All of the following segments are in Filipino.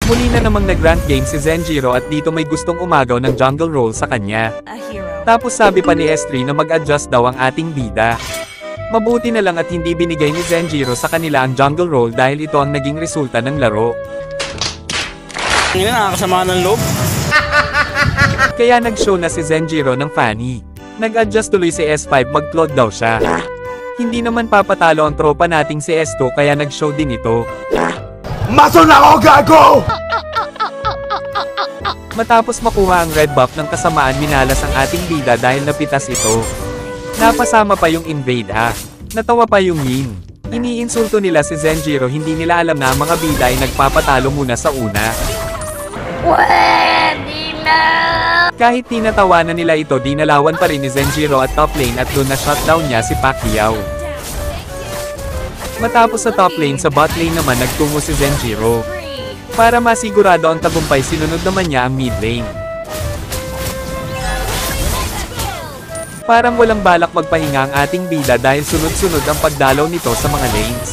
Muli na namang nag-rank game si Zenjiro at dito may gustong umagaw ng jungle role sa kanya. Tapos sabi pa ni S3 na mag-adjust daw ang ating bida. Mabuti na lang at hindi binigay ni Zenjiro sa kanila ang jungle role dahil ito ang naging resulta ng laro. Ngayon nakakasama ng loob. Kaya nag-show na si Zenjiro ng funny. Nag-adjust tuloy si S5 mag-cloud daw siya. Hindi naman papatalo ang tropa nating si S2 kaya nag-show din ito. Maso na ako, gago! Matapos makuha ang red buff ng kasamaan minalas ang ating bida dahil napitas ito. Napasama pa yung invade ha. Natawa pa yung Yin. Iniinsulto nila si Zenjiro hindi nila alam na ang mga bida ay nagpapatalo muna sa una. Pwede na! Kahit tinatawanan nila ito dinalawan pa rin ni Zenjiro at top lane at doon na shutdown niya si Pacquiao. Matapos sa top lane sa bot lane naman nagtungo si Zenjiro. Para masigurado ang tagumpay sinunod naman niya ang mid lane. Parang walang balak magpahinga ang ating bida dahil sunod-sunod ang pagdalaw nito sa mga lanes.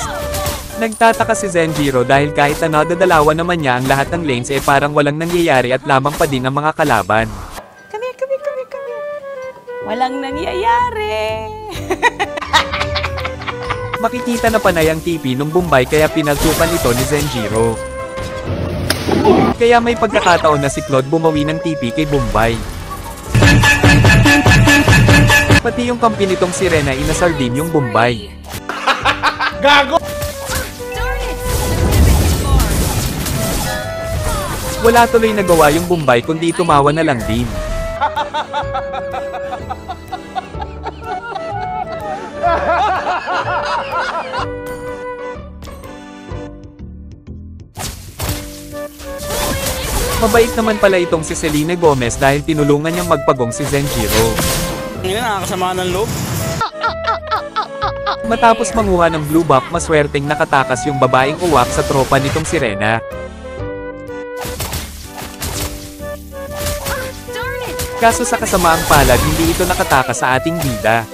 Nagtataka si Zenjiro dahil kahit na nadadalawan naman niya ang lahat ng lanes parang walang nangyayari at lamang pa din ang mga kalaban. Kami. Walang nangyayari. Makikita na panay ang TP nung Bombay kaya pinagtupan ito ni Zenjiro. Kaya may pagkakataon na si Claude bumawi ng TP kay Bombay. Pati yung kampi nitong Sirena inasar din yung Bombay. Gago! Wala tuloy nagawa yung Bombay kundi tumawa na lang din. Mabait naman pala itong si Selena Gomez dahil tinulungan niyang magpagong si Zenjiro. Ngayon nakakasama ng loob. Matapos manguha ng blue buff maswerteng nakatakas yung babaeng uwak sa tropa nitong Sirena. Kaso sa kasamaang palad hindi ito nakatakas sa ating bida.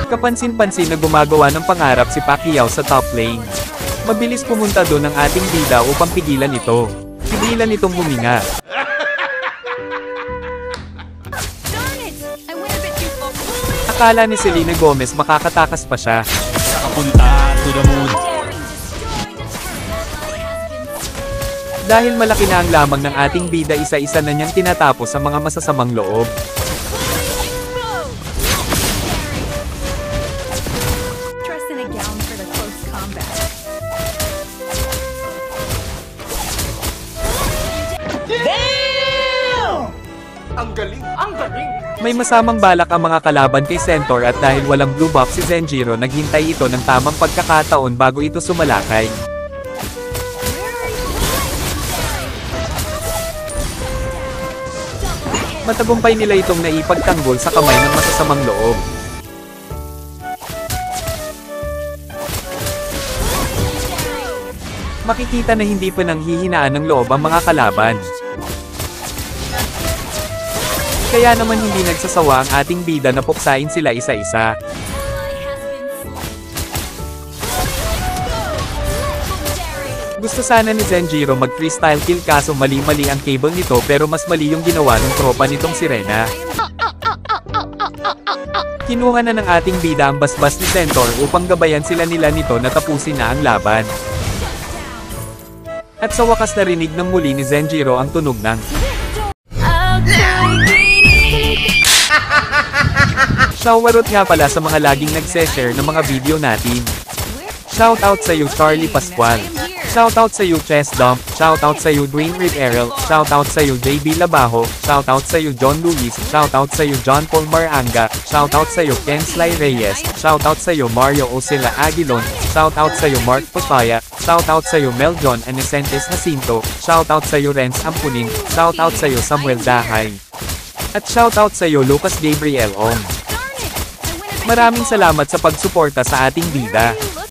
Kapansin-pansin na gumagawa ng pangarap si Pacquiao sa top lane. Mabilis pumunta doon ang ating bida upang pigilan ito. Pigilan itong huminga. Akala ni Selena Gomez makakatakas pa siya. Nakapunta to the moon. Dahil malaki na ang lamang ng ating bida isa-isa na niyang tinatapos sa mga masasamang loob. Ang galing! Ang galing! May masamang balak ang mga kalaban kay Centaur at dahil walang blue buff si Zenjiro naghintay ito ng tamang pagkakataon bago ito sumalakay. Matagumpay nila itong naipagtanggol sa kamay ng masasamang loob. Makikita na hindi pa nanghihinaan ng loob ang mga kalaban. Kaya naman hindi nagsasawa ang ating bida na puksain sila isa-isa. Gusto sana ni Zenjiro mag-freestyle kill kaso mali-mali ang cable nito pero mas mali yung ginawa ng tropa nitong Sirena. Kinuha na ng ating bida ang basbas ni Centaur upang gabayan sila nila nito na tapusin na ang laban. At sa wakas narinig ng muli ni Zenjiro ang tunog ng shoutout nga pala sa mga laging nagse-share ng mga video natin. Shoutout sa iyo Charlie Pascual. Shoutout sa iyo Chess Dump. Shoutout sa iyo Dwayne Reed Errol. Shoutout sa iyo JB Labajo. Shoutout sa iyo John Luis. Shoutout sa iyo John Paul Maranga. Shoutout sa iyo Ken Sly Reyes. Shoutout sa iyo Mario Osila Aguilon. Shoutout sa iyo Mark Papaya. Shoutout sa iyo Mel John Anicentes Jacinto. Shoutout sa iyo Renz Ampunin. Shoutout sa iyo Samuel Dahay. At shoutout sa iyo Lucas Gabriel Ong. Maraming salamat sa pagsuporta sa ating bida.